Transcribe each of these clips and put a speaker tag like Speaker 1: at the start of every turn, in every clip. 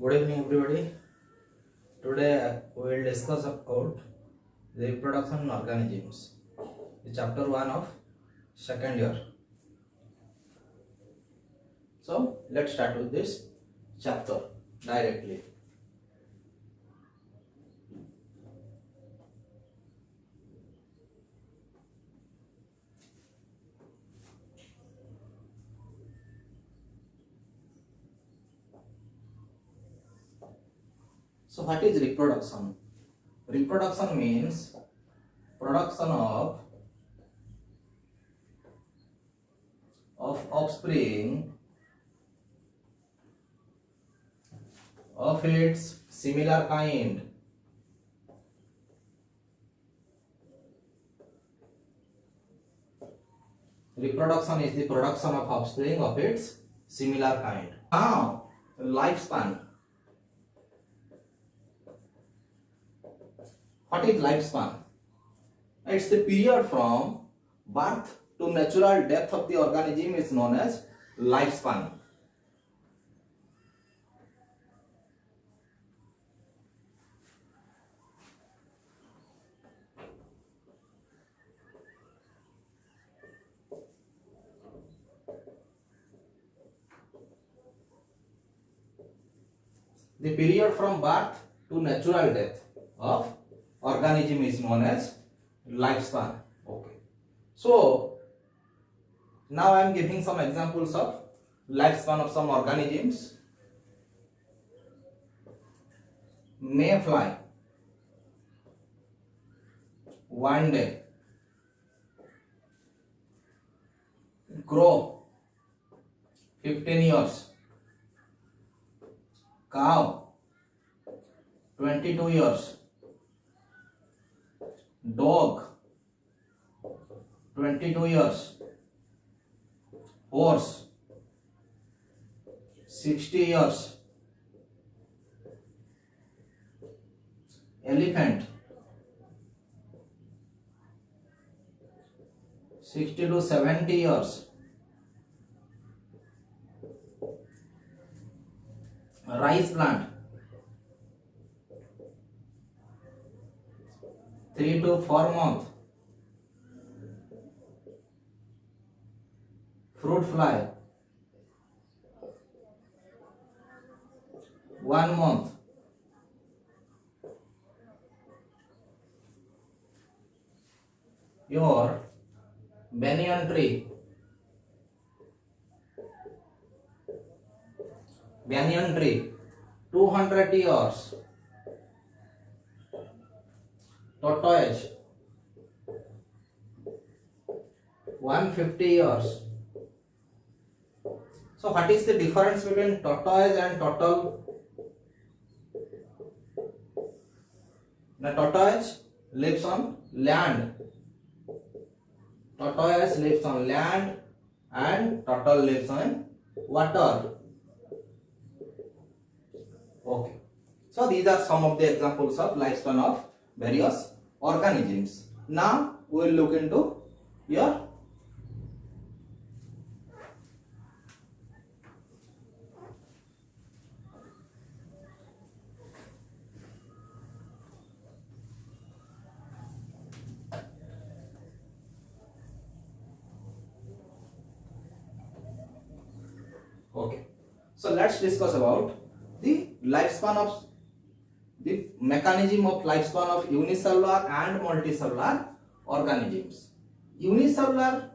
Speaker 1: Good evening, everybody. Today we will discuss about the reproduction organisms, the chapter 1 of second year. So let's start with this chapter directly. So what is reproduction? Reproduction means production of offspring of its similar kind. Reproduction is the production of offspring of its similar kind. Now, lifespan. What is lifespan? It's the period from birth to natural death of the organism is known as lifespan. The period from birth to natural death of organism is known as lifespan. Okay. So now I am giving some examples of lifespan of some organisms. Mayfly, 1 day. Crow, 15 years. Cow, 22 years. Dog, 22 years. Horse, 60 years. Elephant, 60 to 70 years. Rice plant, 3 to 4 months. Fruit fly, 1 month. Your banyan tree, 200 years. Tortoise, 150 years. So what is the difference between tortoise and turtle? The tortoise lives on land. Tortoise lives on land and turtle lives on water. Okay. So these are some of the examples of lifespan of various organisms. Now we will look into your okay. So let's discuss about the lifespan of the mechanism of lifespan of unicellular and multicellular organisms. Unicellular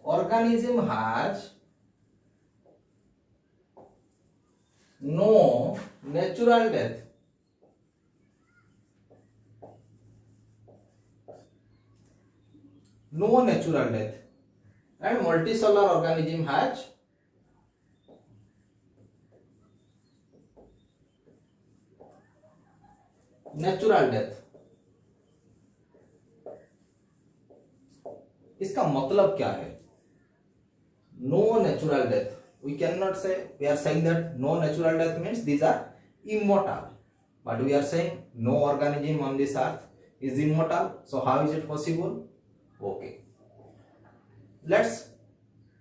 Speaker 1: organism has no natural death. No natural death. And multicellular organism has natural death. इसका मतलब क्या है? No natural death. We cannot say, we are saying that no natural death means these are immortal, but we are saying no organism on this earth is immortal. So how is it possible? Okay, let's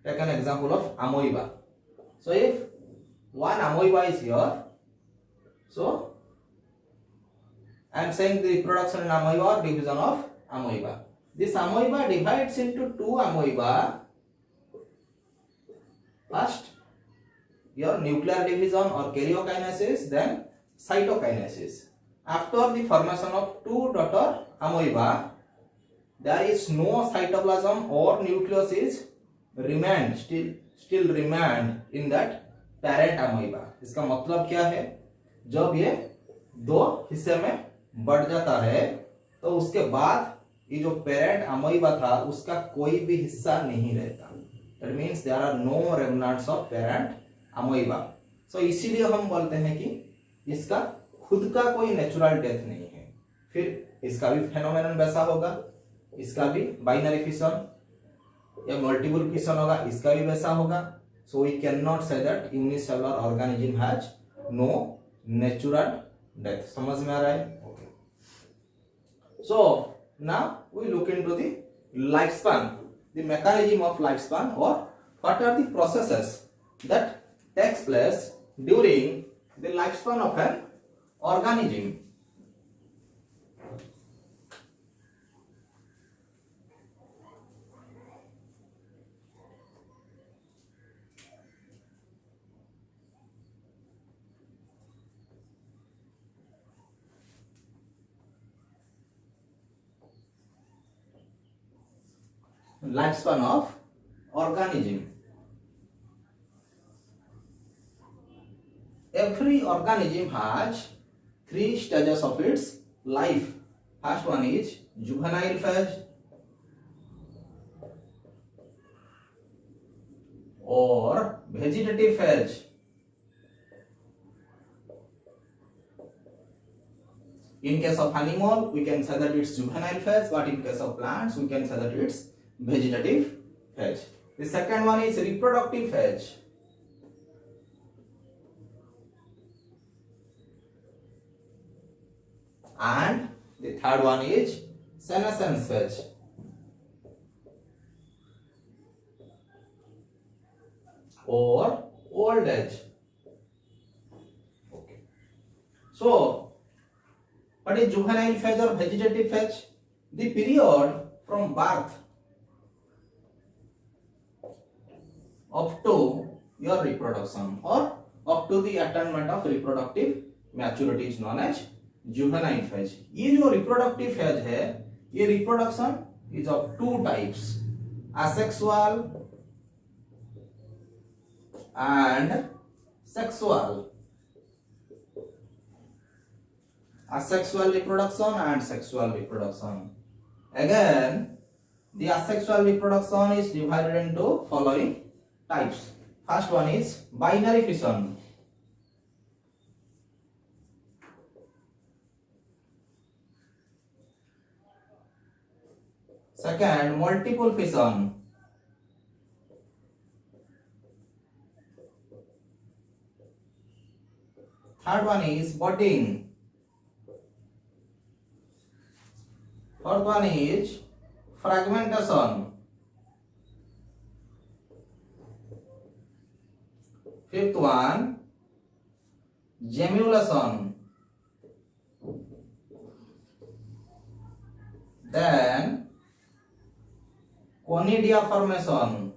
Speaker 1: take an example of amoeba. So if one amoeba is here. So I am saying the reproduction in amoeba or division of amoeba. This amoeba divides into two amoeba. First, your nuclear division or karyokinesis, then cytokinesis. After the formation of two daughter amoeba, there is no cytoplasm or nucleus is remained still remained in that parent amoeba. इसका मतलब क्या है, जब ये दो हिस्से में बढ़ जाता है तो उसके बाद ये जो पेरेंट अमोइबा था उसका कोई भी हिस्सा नहीं रहता. That means there are no remnants of parent amoeba. So इसीलिए हम बोलते हैं कि इसका खुद का कोई नेचुरल डेथ नहीं है. फिर इसका भी फेनोमेनन वैसा होगा, इसका भी बाइनरी फिशन या मल्टीपल फिशन होगा, इसका भी वैसा होगा. So we cannot say that unicellular organism has no natural death. समझ में आ रहा है? Okay. So now we look into the lifespan, the mechanism of lifespan, or what are the processes that takes place during the lifespan of an organism. Lifespan of organism. Every organism has three stages of its life. First one is juvenile phase or vegetative phase. In case of animal, we can say that it's juvenile phase, but in case of plants, we can say that it's vegetative phase. The second one is reproductive phase. And the third one is senescence phase. Or old age. Okay. So, what is juvenile phase or vegetative phase? The period from birth up to your reproduction or up to the attainment of reproductive maturity is known as juvenile phase. ये जो reproductive phase है, ये reproduction is of two types, asexual and sexual. Asexual reproduction and sexual reproduction. Again, the asexual reproduction is divided into following types. First one is binary fission. Second, multiple fission. Third one is budding. Fourth one is fragmentation. Fifth one, gemulation. Then conidia formation.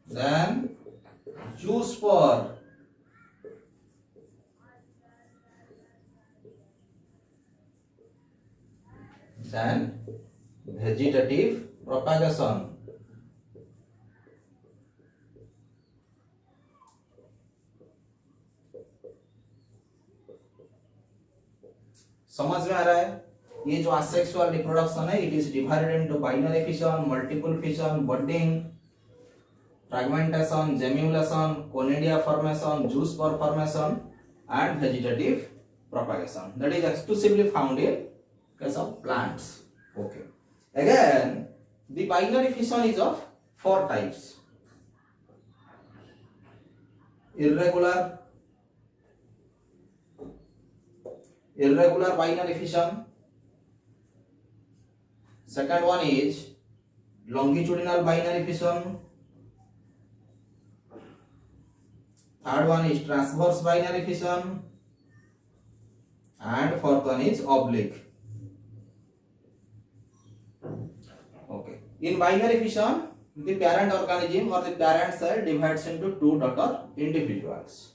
Speaker 1: Then zoospore. Then vegetative propagation. समझ में आ रहा है? ये जो asexual reproduction है, it is divided into binary fission, multiple fission, budding, fragmentation, gemulation, conidia formation, zoospore formation, and vegetative propagation. That is exclusively found in case of plants. Okay. Again, the binary fission is of four types: irregular binary fission. Second one is longitudinal binary fission. Third one is transverse binary fission, and fourth one is oblique. Okay. In binary fission, the parent organism or the parent cell divides into two daughter individuals.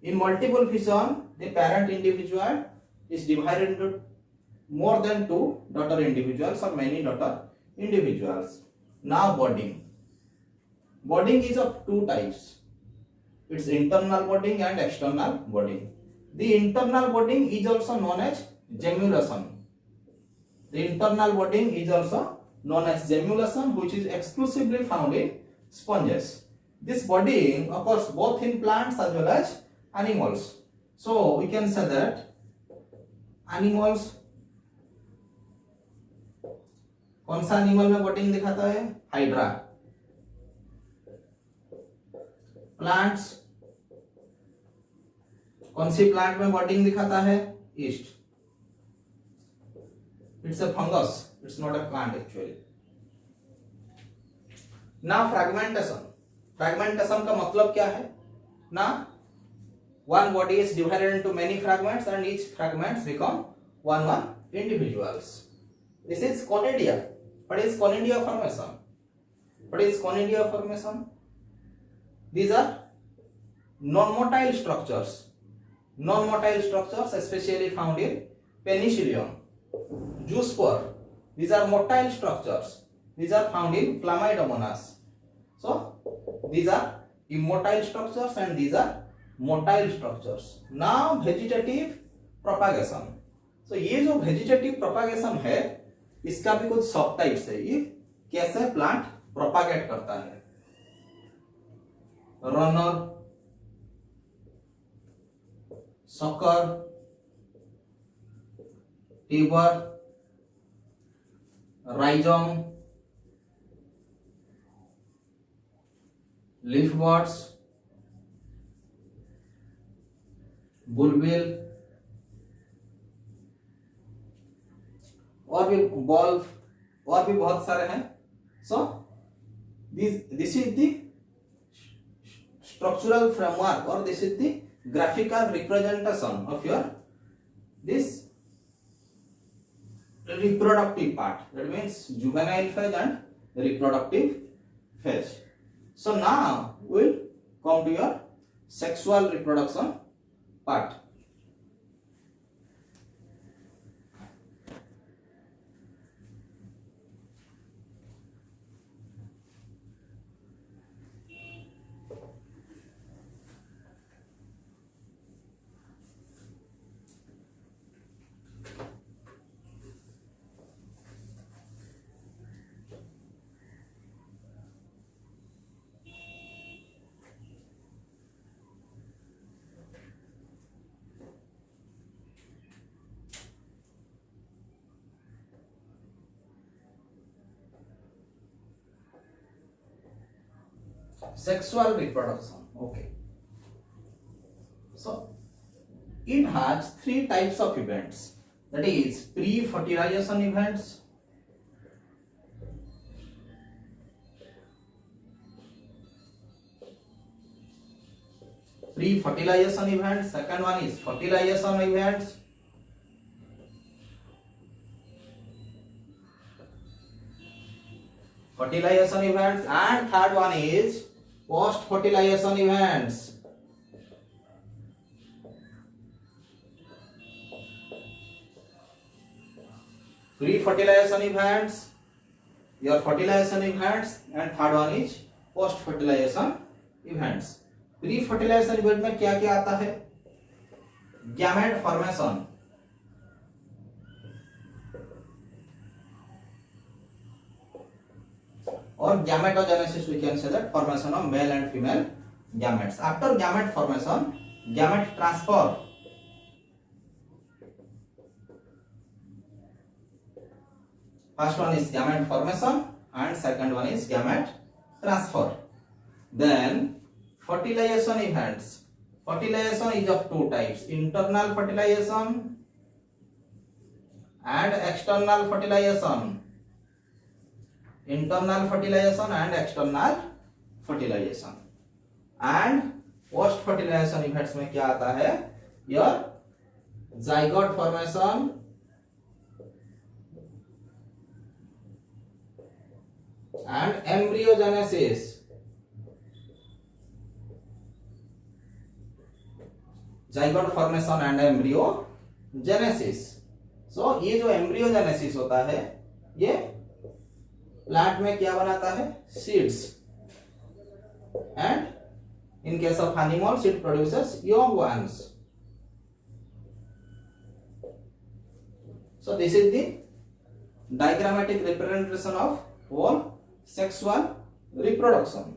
Speaker 1: In multiple fission, the parent individual is divided into more than two daughter individuals or many daughter individuals. Now budding. Budding is of two types. It's internal budding and external budding. The internal budding is also known as gemulation. The internal budding is also known as gemulation, which is exclusively found in sponges. This budding occurs both in plants as well as animals. So we can say that animals, कौन सा animal में budding दिखाता है? Hydra. Plants, कौन सी plant में budding दिखाता है? East. It's a fungus, it's not a plant actually. ना फ्रैगमेंटेशन. फ्रैगमेंटेशन का मतलब क्या है? ना one body is divided into many fragments and each fragments become one individuals. This is conidia. What is conidia formation? What is conidia formation? These are non-motile structures. Non-motile structures especially found in penicillium, zoospore. These are motile structures. These are found in Chlamydomonas. So these are immotile structures and these are motile structures. Now vegetative propagation. So ये जो vegetative propagation है, इसका भी कुछ सब types है. ये कैसे प्लांट प्रोपागेट करता है? Runner, sucker, tuber, rhizome, leaf buds, bulbil, और भी बॉल्व, और भी बहुत सारे हैं. So this is the structural framework और this is the graphical representation of your this reproductive part. That means juvenile phase and reproductive phase. So now we'll come to your sexual reproduction part. Sexual reproduction. Okay. So it has three types of events. That is pre-fertilization events, second one is fertilization events, and third one is post-fertilization events. Pre-fertilization events, your fertilization events, and third one is post-fertilization events. Pre-fertilization event में क्या क्या आता है? Gamete formation. Or gametogenesis, we can say that formation of male and female gametes. After gamete formation, gamete transfer. First one is gamete formation and second one is gamete transfer. Then fertilization events. Fertilization is of two types: internal fertilization and external fertilization. internal fertilization and external fertilization. And post fertilization effects में क्या आता है? Your zygote formation and embryogenesis. Zygote formation and embryogenesis. So ये जो embryogenesis होता है ये plant में क्या बनाता है? Seeds. And in case of animals it produces young ones. So this is the diagrammatic representation of whole sexual reproduction.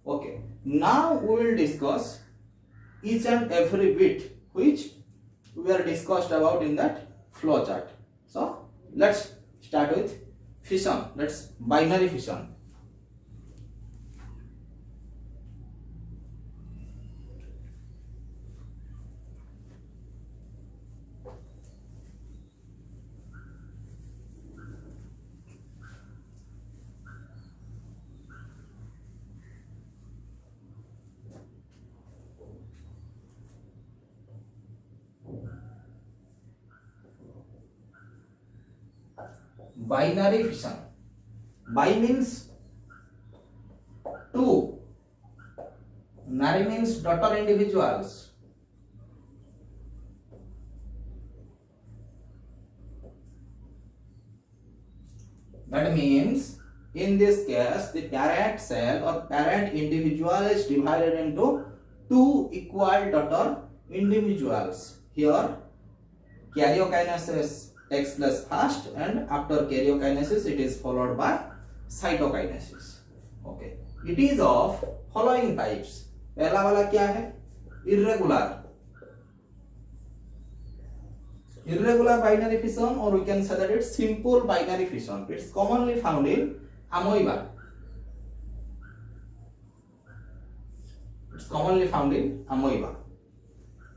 Speaker 1: Okay, now we will discuss each and every bit which we are discussed about in that flow chart. So let's start with fission. Let's binary fission. Binary fission. Bi means two. Nary means daughter individuals. That means in this case the parent cell or parent individual is divided into two equal daughter individuals. Here karyokinesis takes place first, and after karyokinesis it is followed by cytokinesis. Okay, it is of following types. पहला वाला क्या है? irregular binary fission, or we can say that it's simple binary fission. It's commonly found in amoeba.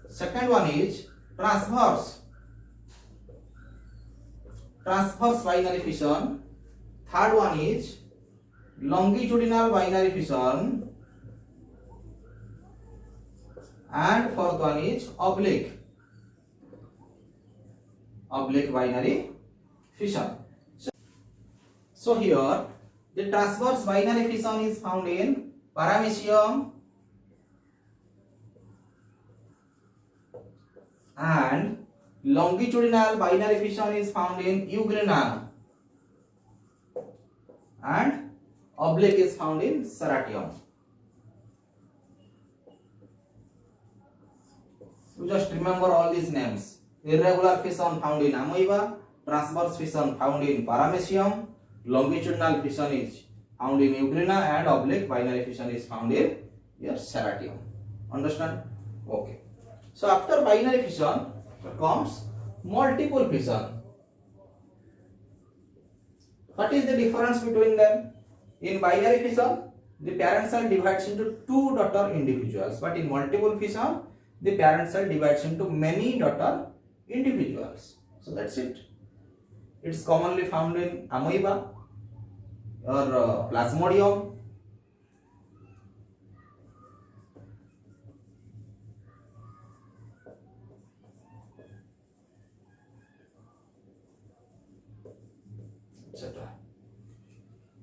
Speaker 1: Second one is transverse binary fission. Third one is longitudinal binary fission, and fourth one is oblique binary fission. So here the transverse binary fission is found in Paramecium and longitudinal binary fission is found in Euglena and oblique is found in Serratium. You just remember all these names. Irregular fission found in amoeba, transverse fission found in Paramecium, longitudinal fission is found in Euglena, and oblique binary fission is found in your Serratium. Understand? Okay. So after binary fission comes multiple fission. What is the difference between them? In binary fission, the parent cell divides into two daughter individuals, but in multiple fission, the parent cell divides into many daughter individuals. So that's it. It's commonly found in amoeba or Plasmodium. Etc.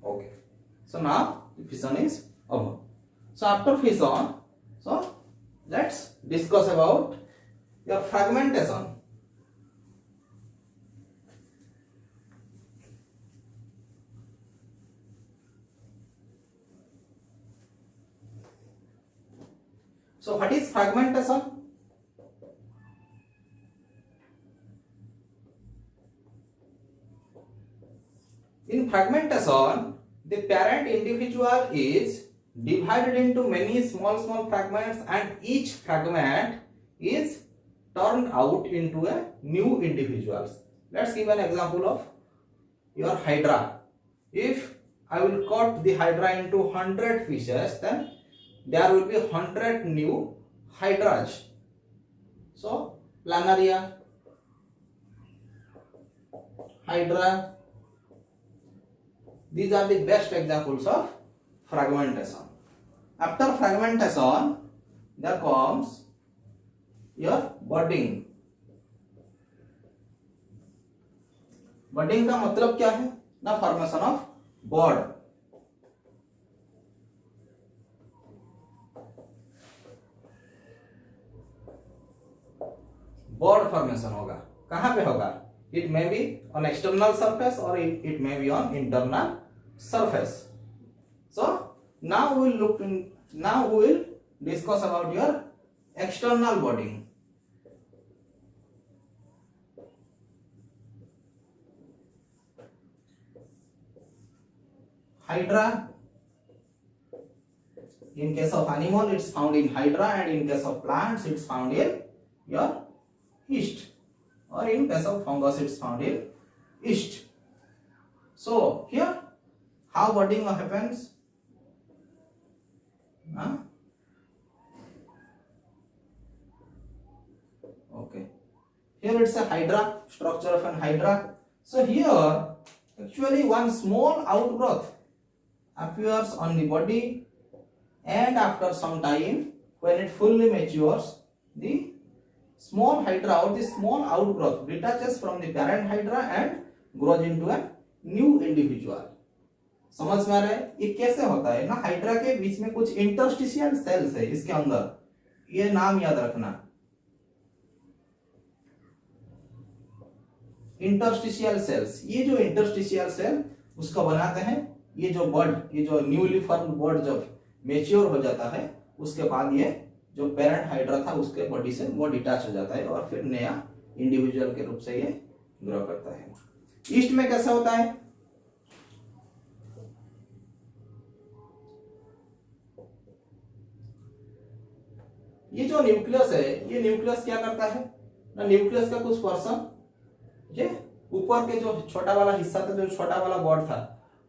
Speaker 1: Okay. So now the fission is over. So after fission, so let's discuss about your fragmentation. So what is fragmentation? In fragmentation, the parent individual is divided into many small fragments, and each fragment is turned out into a new individuals. Let's give an example of your hydra. If I will cut the hydra into 100 pieces, then there will be 100 new hydras. So planaria, hydra, These are the best examples of fragmentation. After fragmentation, there comes your budding. Budding का मतलब क्या है? The formation of bud. Bud formation होगा. कहाँ पे होगा? It may be on external surface or it may be on internal surface. So now we will discuss about your external budding. Hydra. In case of animal, it's found in hydra, and in case of plants, it's found in your yeast, or in case of fungus, it's found in yeast. So here, how budding happens? Okay. Here it's a hydra, structure of an hydra. So here, actually one small outgrowth appears on the body, and after some time, when it fully matures, the small hydra or the small outgrowth detaches from the parent hydra and grows into a new individual. समझ में आ रहा है? ये कैसे होता है ना? Hydra के बीच में कुछ इंटरस्टिशियल सेल्स है इसके अंदर, ये नाम याद रखना, इंटरस्टिशियल सेल्स. ये जो इंटरस्टिशियल सेल उसका बनाते हैं ये जो बर्ड, ये जो न्यूली फॉर्म्ड बर्ड जब मेच्योर हो जाता है उसके बाद ये जो पेरेंट हाइड्रा था उसके बॉडी से वो डिटैच हो जाता है और फिर नया इंडिविजुअल के रूप से ये ग्रो करता है. ईस्ट में कैसा होता है? ये जो न्यूक्लियस है, ये न्यूक्लियस क्या करता है ना? न्यूक्लियस का कुछ पोर्शन ये ऊपर के जो छोटा वाला हिस्सा था, जो छोटा वाला बॉड था,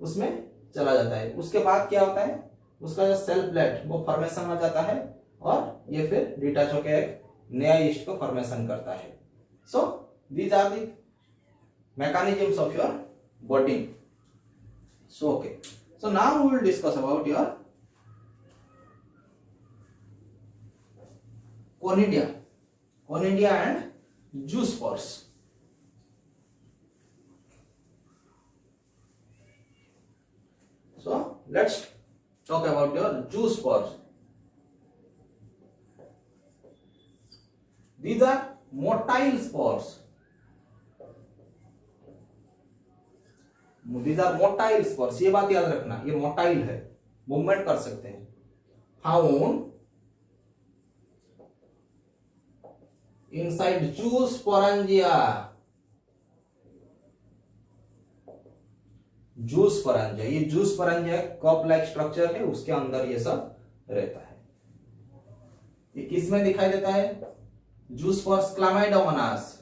Speaker 1: उसमें चला जाता है. उसके बाद क्या होता है? उसका जो सेल प्लेट वो फॉर्मेशन में जाता है और ये फिर डिटैच होकर एक नया ईस्ट को फॉर्मेशन करता है. So these are the mechanisms of your budding. So okay, so now we will discuss about your conidia and zoospores. So let's talk about your zoospores. These are motile spores. These are motile spores. ये बात याद रखना, ये motile है, movement कर सकते हैं. Found inside zoosporangia. zoosporangia, ये zoosporangia कप लाइक स्ट्रक्चर है, उसके अंदर ये सब रहता है. ये किस में दिखाई देता है? zoospores chlamydomonas.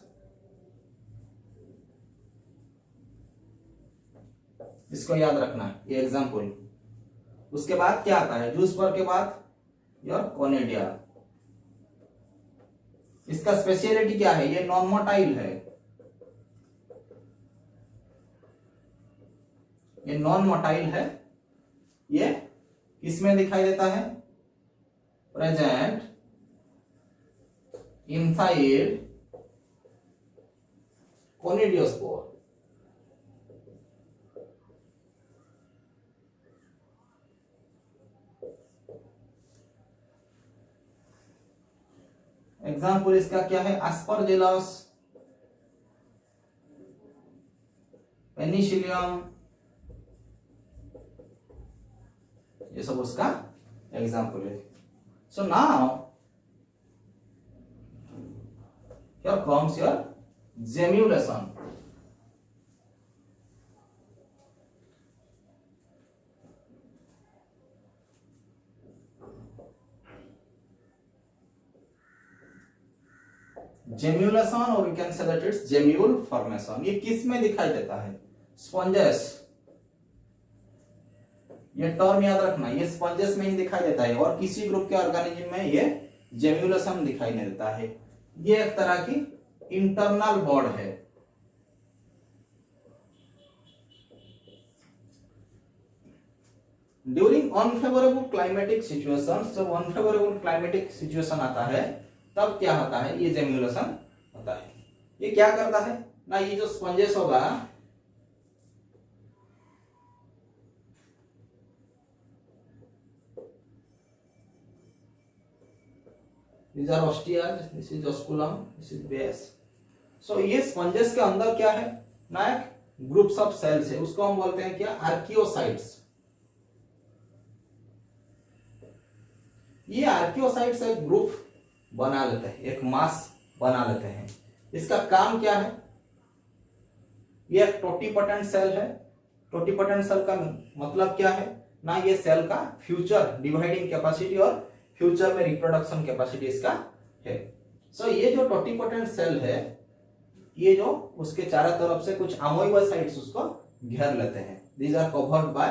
Speaker 1: इसको याद रखना, ये एग्जाम्पल. उसके बाद क्या आता है? जूस्पर के बाद योर कोनिडिया. इसका स्पेशलिटी क्या है? ये नॉन मोटाइल है, ये नॉन मोटाइल है. ये किसमें दिखाई देता है? Present inside कोनिडियोस्पोर. एग्जाम्पल इसका क्या है? एस्परजिलस, पेनिसिलियम, ये सब उसका एग्जाम्पल है. So now here comes your gemmulation. Gemmulation और you can say that it's gemmule formation. ये किस में दिखाई देता है? स्पंजेस. ये टर्म याद रखना, ये स्पंजेस में ही दिखाई देता है और किसी ग्रुप के ऑर्गेनिज्म में ये जेम्युलेशन दिखाई नहीं देता है. ये एक तरह की इंटरनल बॉड है. ड्यूरिंग अनफेवरेबल क्लाइमेटिक सिचुएशन, जब अनफेवरेबल क्लाइमेटिक सिचुएशन आता है तब क्या होता है, ये जेम्युलेशन होता है। ये क्या करता है ना, ये जो स्पंजेस होगा, these are ostias, this is osculum, this is base। सो ये स्पंजेस के अंदर क्या है ना, एक ग्रुप्स ऑफ सेल्स है, उसको हम बोलते हैं क्या, आर्कियोसाइट्स। ये आर्कियोसाइट्स एक ग्रुप बना लेते हैं, एक मास बना लेते हैं। इसका काम क्या है, ये एक टोटीपोटेंट सेल है। टोटीपोटेंट सेल का मतलब क्या है ना, ये सेल का फ्यूचर डिवाइडिंग कैपेसिटी और फ्यूचर में रिप्रोडक्शन कैपेसिटी इसका है। सो ये जो टोटीपोटेंट सेल है, ये जो उसके चारों तरफ से कुछ अमोइबोसाइट्स उसको घेर लेते हैं। These are covered by,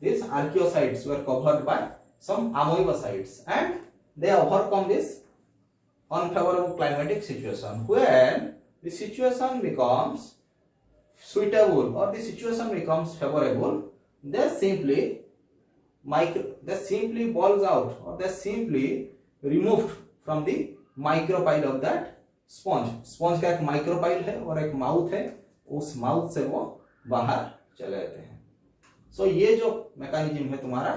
Speaker 1: these archaeocytes were covered by some amoebocytes and they overcome this unfavorable climatic situation. When the situation becomes suitable or the situation becomes favorable, they simply balls out or they simply removed from the micropyle of that sponge. Sponge का एक micropyle है और एक mouth है, उस mouth से वो बाहर चले जाते हैं। सो ये जो मैकेनिज्म है तुम्हारा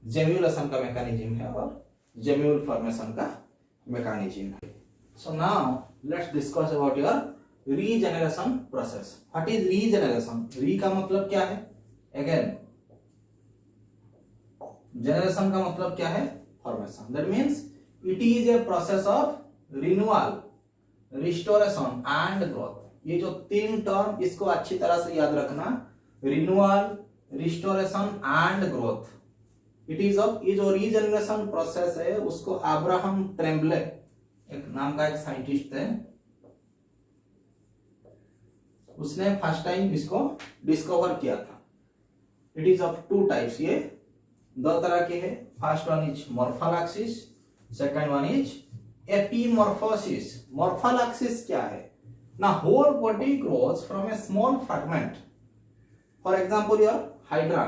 Speaker 1: जेम्युलेशन का मैकेनिज्म है और जेम्यूल फॉर्मेशन का मैकेनिज्म है। So now let's discuss about your regeneration process. What is regeneration? री का मतलब क्या है, अगेन जेनरेशन का मतलब क्या है, formation. That means it is a process of renewal, restoration and growth. ये जो तीन टर्म, इसको अच्छी तरह से याद रखना, renewal, restoration and growth. It is of, ये जो रीजनरेशन प्रोसेस है उसको अब्राहम ट्रेम्बले एक नाम का एक साइंटिस्ट है, उसने फर्स्ट टाइम इसको डिस्कवर किया था। It is of two types, ये दो तरह के हैं। First one is morphallaxis, second one is epimorphosis. Morphallaxis क्या है ना, whole body grows from a small fragment. For example your hydra,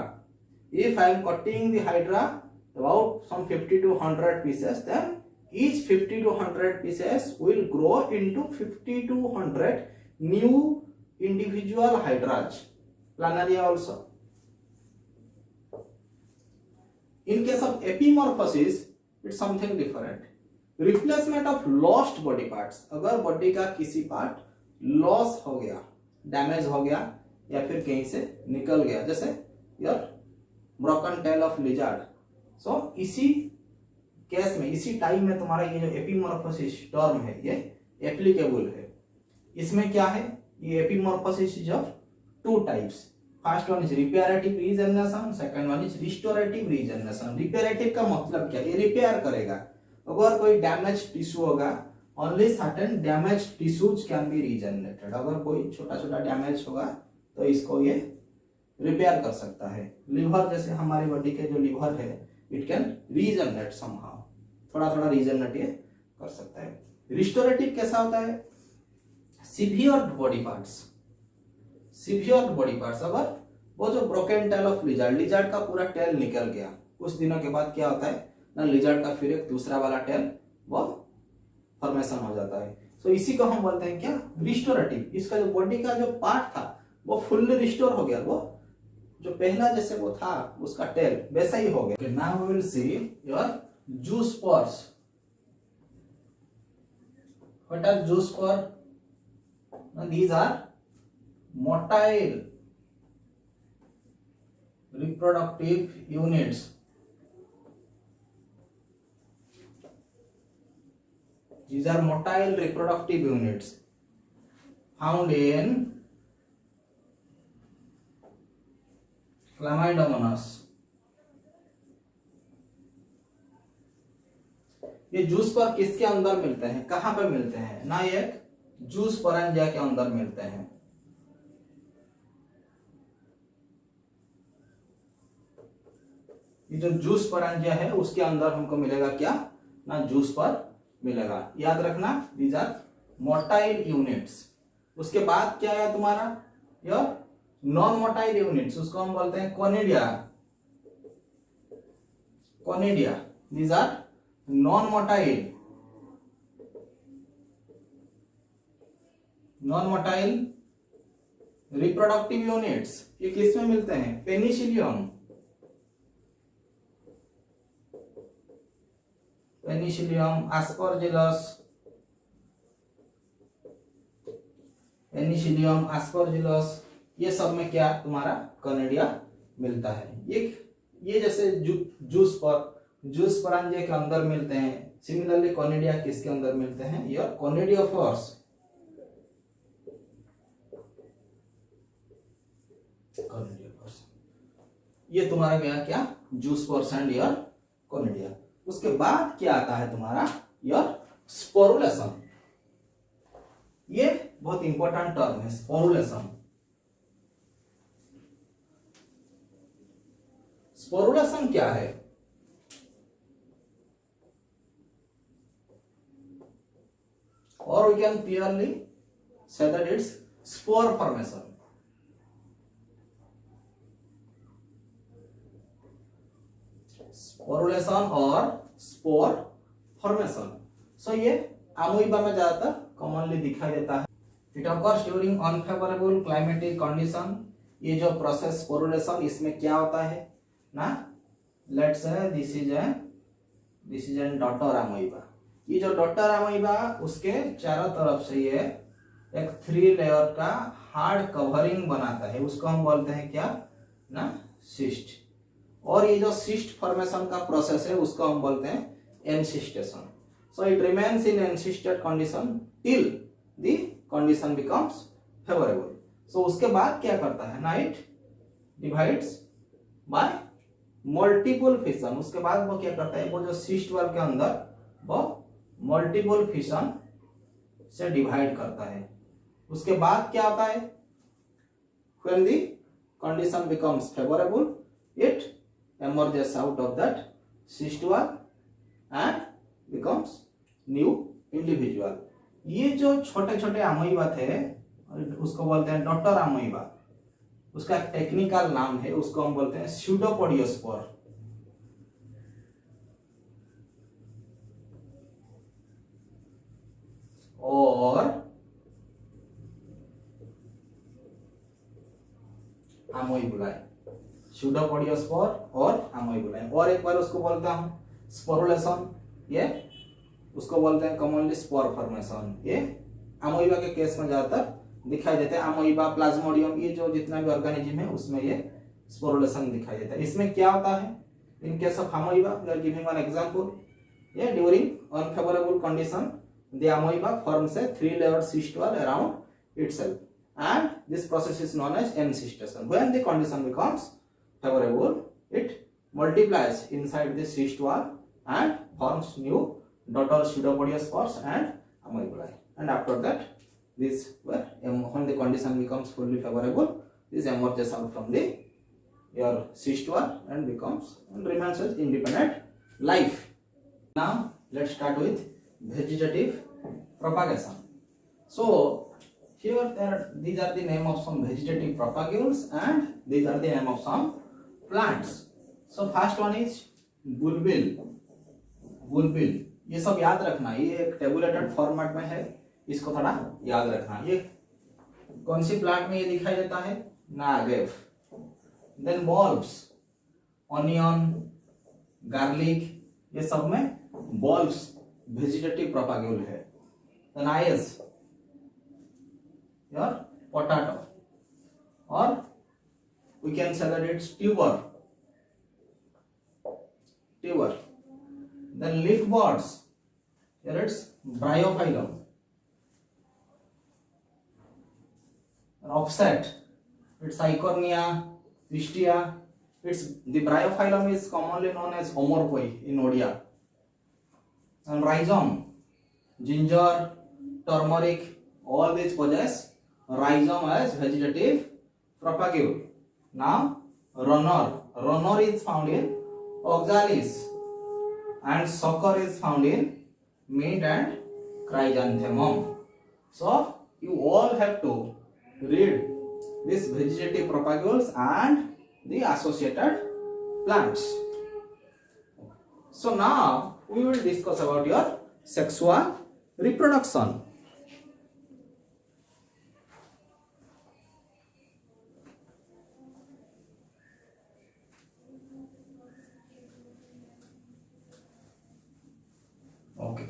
Speaker 1: if I am cutting the hydra about some 50 to 100 pieces, then each 50 to 100 pieces will grow into 50 to 100 new individual hydras, planaria also. In case of epimorphosis, it's something different. Replacement of lost body parts. अगर body का किसी part loss हो गया, damage हो गया या फिर कहीं से निकल गया, जैसे your broken tail of lizard. So इसी केस में, इसी टाइम में तुम्हारा ये जो एपीमॉर्फोसिस टर्म है ये एप्लीकेबल है। इसमें क्या है, ये epimorphosis is of two types. First one is reparative regeneration, second one is restorative regeneration. Reparative का मतलब क्या, ये रिपेयर करेगा। अगर कोई डैमेज टिश्यू होगा, only certain damage tissues can be regenerated. अगर कोई छोटा छोटा डैमेज होगा तो इसको ये रिपेयर कर सकता है। लिवर जैसे हमारी बॉडी के जो लिवर है, इट कैन रीजनरेट समहाउ, थोड़ा थोड़ा रीजनरेट ये कर सकता है। रिस्टोरेटिव कैसा होता है, severe body parts, severe body parts. अगर वो जो broken tail of lizard, lizard का पूरा टेल निकल गया, कुछ दिनों के बाद क्या होता है ना, लिजार्ड का फिर एक दूसरा वाला टेल वो फॉर्मेशन हो जाता है। सो इसी को हम बोलते हैं क्या, रिस्टोरेटिव। इसका जो बॉडी का जो पार्ट था वो फुल्ली रिस्टोर हो गया, वो जो पहला जैसे वो था उसका टेल वैसा ही हो गया। Now we will see your zoospores. What are zoospore? These are motile reproductive units. These are motile reproductive units found in Chlamydomonas। ये जूस पर किसके अंदर मिलते हैं, कहां पे मिलते हैं ना, ये जूस परंजिया के अंदर मिलते हैं। ये जो जूस परंजिया है उसके अंदर हमको मिलेगा क्या ना, जूस पर मिलेगा। याद रखना, दीज आर मोटाइल यूनिट्स। उसके बाद क्या है तुम्हारा, योर नॉन मोटाइल यूनिट्स, उसको हम बोलते हैं conidia. conidia. These are non-motile. Non-motile reproductive units. ये किस में मिलते हैं? Penicillium, Penicillium, Aspergillus, Penicillium, Aspergillus, ये सब में क्या तुम्हारा कॉनिडिया मिलता है। ये जैसे जूस परांजे के अंदर मिलते हैं, सिमिलरली कॉनिडिया किसके अंदर मिलते हैं? योर कॉनिडियोफोर्स, ये तुम्हारा क्या juice purse and your conidia. उसके बाद क्या आता है तुम्हारा? Your sporulation. ये बहुत इंपॉर्टेंट टर्म है, स्पोरुलेशन। स्पोरुलेशन क्या है? or we can clearly say that it's spore formation. Sporulation or spore formation. So ये अमोइबा में ज्यादातर कॉमनली दिखाई देता है। It occurs during unfavorable climatic condition. ये जो प्रोसेस स्पोरुलेशन, इसमें क्या होता है ना, let's say this is an daughter amoeba. ये जो डॉटर अमोइबा, उसके चारों तरफ से ये एक 3 लेयर का हार्ड कवरिंग बनाता है, उसको हम बोलते हैं क्या ना, सिस्ट। और ये जो सिस्ट फॉर्मेशन का प्रोसेस है उसको हम बोलते हैं encystation. So it remains in encysted condition till the condition becomes favourable. So उसके बाद क्या करता है ना, it divides by multiple fission. उसके बाद वो क्या करता है, वो जो सिस्ट वॉल के अंदर वो मल्टीपल फिशन से डिवाइड करता है। उसके बाद क्या होता है, when the condition becomes favorable, it emerges out of that cyst wall and becomes new individual. ये जो छोटे छोटे अमोइबा थे उसको बोलते हैं डॉटर अमोइबा। उसका एक टेक्निकल नाम है, उसको हम बोलते हैं स्यूडोपोडियोस्पोर। और अमोइबुलाई, स्यूडोपोडियोस्पोर और अमोइबुलाई। और एक बार उसको बोलता हूं स्पोरुलेशन, ये उसको बोलते हैं कॉमनली स्पोर फॉर्मेशन। ये अमोइबा के केस में ज्यादातर दिखाई देते हैं। अमोइबा, प्लाज्मोडियम, ये जो जितना भी ऑर्गेनिज्म है उसमें ये स्पोरुलेशन दिखाई देता है। इसमें क्या होता है, in case of amoeba we are giving one example. ये during unfavourable condition the amoeba forms a 3-layered cyst wall around itself, and this process is known as encystation. When the condition becomes favorable, it multiplies inside the cyst wall and forms new daughter pseudopodiospores and amoebulae. And after that, this when the condition becomes fully favorable, this emerges out from the your cyst wall and becomes and remains as independent life. Now let's start with vegetative propagation. So here these are the name of some vegetative propagules and these are the name of some plants. So first one is bulbil. bulbil ये सब याद रखना, ये एक tabulated format में है, इसको थोड़ा याद रखना। ये कौन सी प्लांट में ये दिखाई देता है ना, agave. Then bulbs, onion, garlic, ये सब में बल्ब्स वेजिटेटिव प्रोपाग्यूल है। देन आइज, योर पोटैटो, और we can say that it's tuber. Then leaf buds, here it's bryophyllum. Offset, it's eichhornia, pistia. It's the bryophyllum is commonly known as होमोर्पोई in Odia. And rhizome, ginger, turmeric, all these possess rhizome as vegetative propagule. Now runner is found in oxalis and sucker is found in mint and chrysanthemum. So you all have to read these vegetative propagules and the associated plants. So now we will discuss about your sexual reproduction. Okay.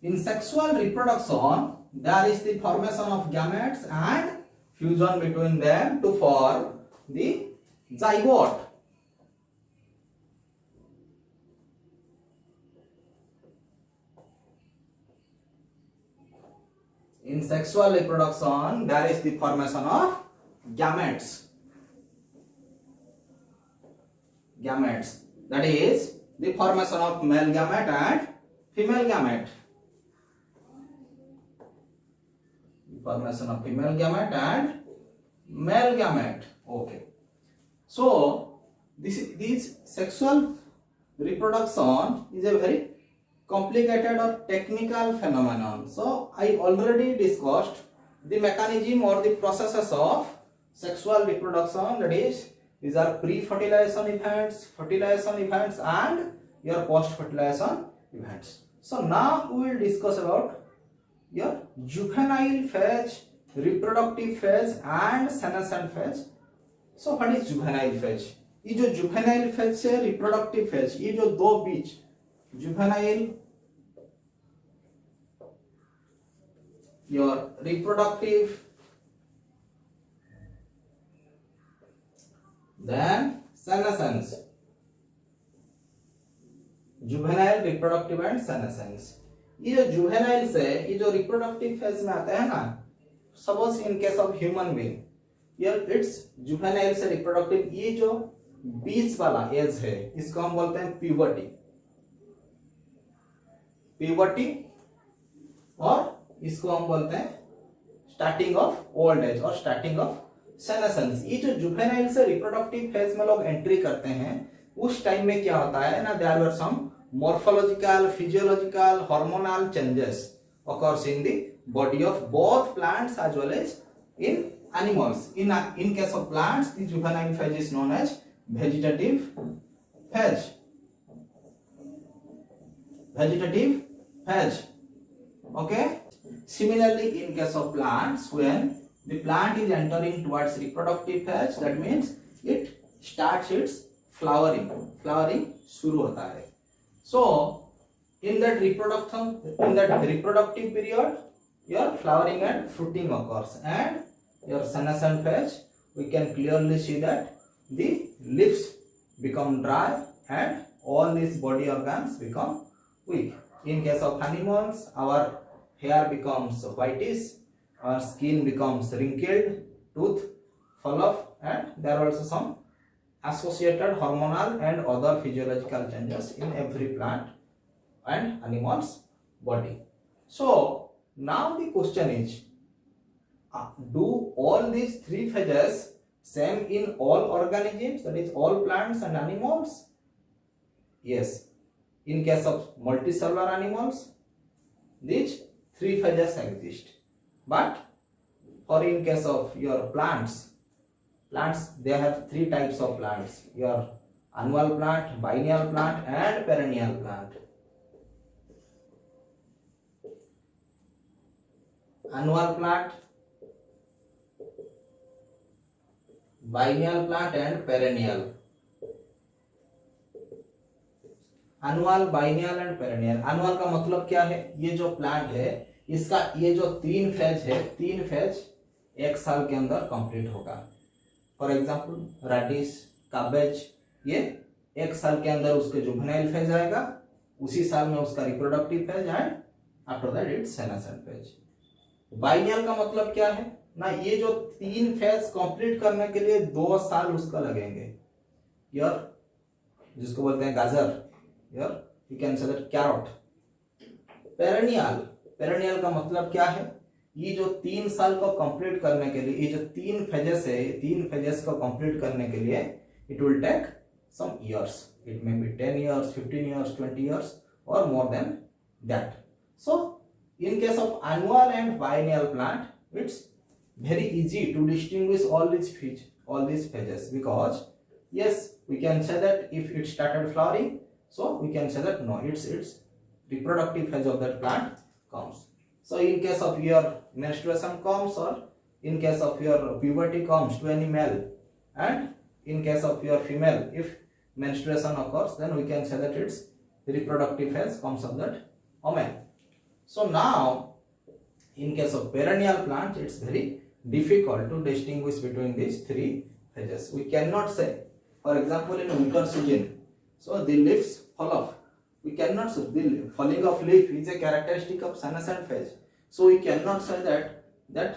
Speaker 1: In sexual reproduction, there is the formation of gametes and fusion between them to form the zygote. In sexual reproduction, there is the formation of gametes. Gametes. That is the formation of male gamete and female gamete. Formation of female gamete and male gamete. Okay. So this sexual reproduction is a very complicated or technical phenomenon. So I already discussed the mechanism or the processes of sexual reproduction. That is, these are pre-fertilization events, fertilization events, and your post-fertilization events. So now we will discuss about your juvenile phase, reproductive phase, and senescent phase. So what is juvenile phase? ये जो juvenile phase है, reproductive phase, ये जो दो बीच juvenile your reproductive, then senescence. Juvenile, reproductive and senescence. ये जो juvenile से ये जो reproductive phase में आते हैं ना, suppose in case of human being, here it's juvenile से reproductive, ये जो बीच वाला एज है इसको हम बोलते हैं puberty. Puberty और इसको हम बोलते हैं स्टार्टिंग ऑफ ओल्ड एज और स्टार्टिंग ऑफ सेनेसेंस. ये जो जुवेनाइल से रिप्रोडक्टिव फेज में लोग एंट्री करते हैं उस टाइम में क्या होता है ना, there are some morphological, physiological, hormonal changes occurs in the body of both plants as well as in animals. In case of plants, the juvenile phase is known as vegetative phase. Vegetative phase. Okay. Similarly, in case of plants, when the plant is entering towards reproductive phase, that means it starts its flowering. Flowering शुरू होता है. So, in that reproductive period, your flowering and fruiting occurs, and your senescent phase, we can clearly see that the leaves become dry and all these body organs become weak. In case of animals, our hair becomes whitish, our skin becomes wrinkled, tooth fall off, and there are also some associated hormonal and other physiological changes in every plant and animal's body. So now the question is, do all these three phases same in all organisms, that is all plants and animals? Yes. In case of multicellular animals, these three phases exist. But for in case of your plants, they have three types of plants: your annual plant, biennial plant, and perennial plant. Annual plant, biennial plant, and perennial. Annual, biennial and perennial. Annual का मतलब क्या है? ये जो plant है इसका ये जो तीन फेज है, तीन फेज एक साल के अंदर कंप्लीट होगा. फॉर एग्जाम्पल रेडिश, काबेज, ये एक साल के अंदर उसके जुवेनाइल फेज आएगा, उसी साल में उसका reproductive phase and after that it's senescent phase. Biennial का मतलब क्या है ना, ये जो तीन फेज कंप्लीट करने के लिए 2 साल उसका लगेंगे. यार जिसको बोलते हैं गाजर, यार you can say that carrot. Perennial का मतलब क्या है, ये जो 3 साल को कंप्लीट करने के लिए, ये जो 3 फेजेस है, 3 फेजेस को कंप्लीट करने के लिए it will take some years. It may be 10 years, 15 years, 20 years or more than that. So in case of annual and biennial plant, it's very easy to distinguish all these phases, because yes, we can say that if it started flowering, So we can say that no, it's reproductive phase of that plant comes. So in case of your menstruation comes, or in case of your puberty comes to any male, and in case of your female, if menstruation occurs, then we can say that it's reproductive phase comes of that woman. So now in case of perennial plant, it's very difficult to distinguish between these three phases. We cannot say, for example, in winter season, so the leaves fall off. We cannot say the falling of leaf is a characteristic of senescent phase. So we cannot say that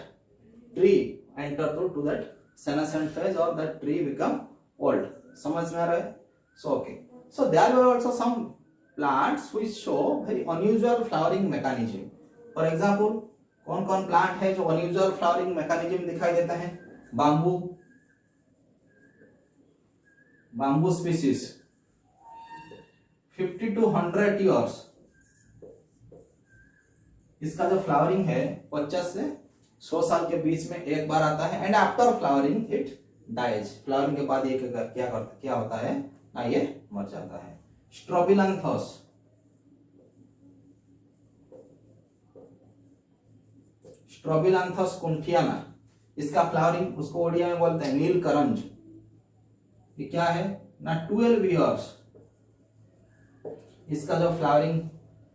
Speaker 1: tree enter to that senescent phase or that tree become old. समझ में आ रहा है? So okay. So there were also some plants which show very unusual flowering mechanism. For example, कौन कौन plant है जो unusual flowering mechanism दिखाई देता है? bamboo species 50 to 100 years, इसका जो फ्लावरिंग है 50 से 100 साल के बीच में एक बार आता है, and after flowering it dies. Flowering के बाद ये क्या होता है ना, ये मर जाता है. स्ट्रोबिलैंथस कुंठियाना, इसका फ्लावरिंग उसको ओडिया में बोलते हैं नीलकरंज. ये क्या है ना, 12 इयर्स. इसका जो फ्लावरिंग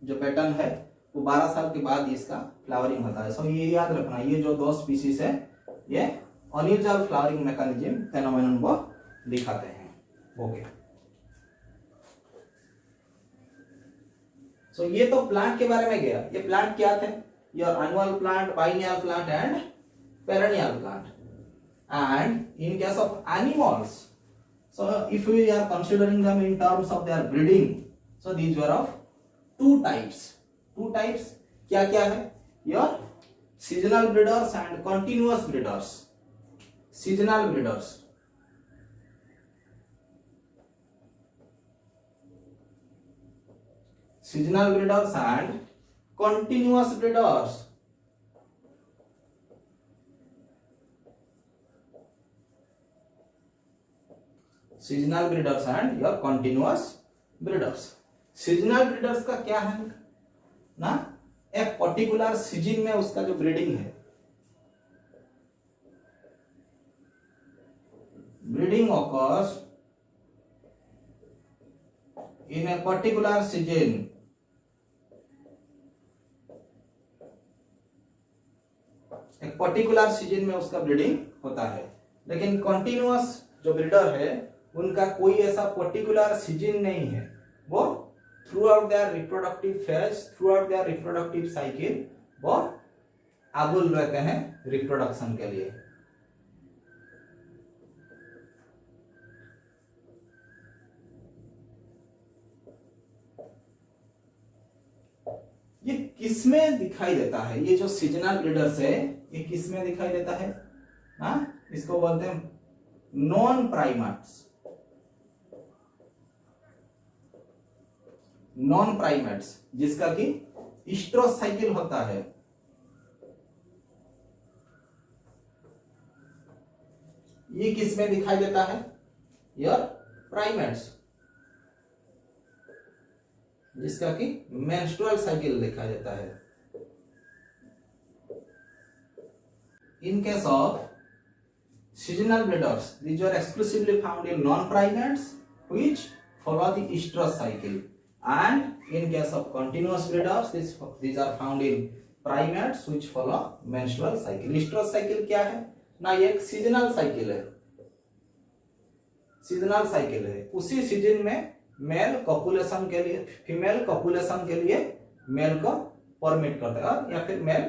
Speaker 1: जो पैटर्न है वो 12 साल के बाद इसका फ्लावरिंग होता है. सो ये याद रखना, ये जो दो स्पीशीज है ये अनयूजुअल फ्लावरिंग मैकेनिज्म फेनोमेनन को दिखाते हैं. ओके. सो ये तो प्लांट के बारे में गया. ये प्लांट क्या थे? Your annual plant, biennial plant and perennial plant. And in case of animals, so if we are considering them in terms of their breeding, so these were of two types. क्या क्या है? Your seasonal breeders and continuous breeders. Seasonal breeders and continuous breeders. Seasonal breeders and your continuous breeders. Seasonal breeders का क्या है ना, एक particular season में उसका जो ब्रीडिंग है, breeding occurs in a particular season. एक पर्टिकुलर सीजन में उसका ब्रीडिंग होता है. लेकिन कंटिन्यूअस जो ब्रीडर है उनका कोई ऐसा पर्टिकुलर सीजन नहीं है. वो throughout their reproductive phase, throughout their reproductive cycle वो आबुल रहते हैं रिप्रोडक्शन के लिए. ये किसमें दिखाई देता है? ये जो सीजनल ब्रीडर्स है ये किसमें दिखाई देता है? इसको बोलते हैं नॉन प्राइमेट्स. नॉन प्राइमेट्स जिसका कि इस्ट्रोस साइकिल होता है. ये किसमें दिखाई देता है? योर प्राइमेट्स, जिसका कि मेंस्ट्रुअल साइकिल दिखाई देता है. In case of seasonal breeders, these are exclusively found in non-primates which follow the estrous cycle, and in case of continuous breeders, these are found in primates which follow menstrual cycle. estrous cycle क्या है ना, ये एक seasonal cycle है. Seasonal cycle है. उसी season में mail copulation के लिए, फीमेल कॉपुलेशन के लिए मेल को परमिट करता है या फिर मेल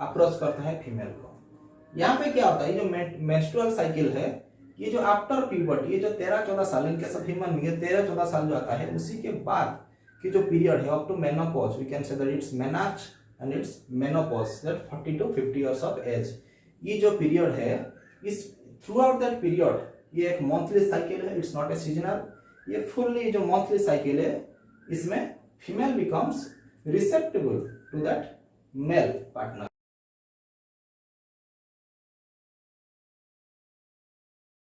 Speaker 1: अप्रोच करता है फीमेल को. यहाँ पे क्या होता है, जो मेंस्ट्रुअल साइकिल है ये जो आफ्टर प्यूबर्टी, ये जो 13-14 साल, इनके सब ह्यूमन में 13-14 साल जो आता है, उसी के बाद की जो पीरियड है up to menopause, we can say that it's menarche and it's menopause, that 40 to 50 years of age. ये जो पीरियड है, इस थ्रू आउट दैट पीरियड ये एक मंथली साइकिल है. It's not a seasonal. ये फुल्ली जो मंथली साइकिल है, इसमें female becomes receptive to that male partner.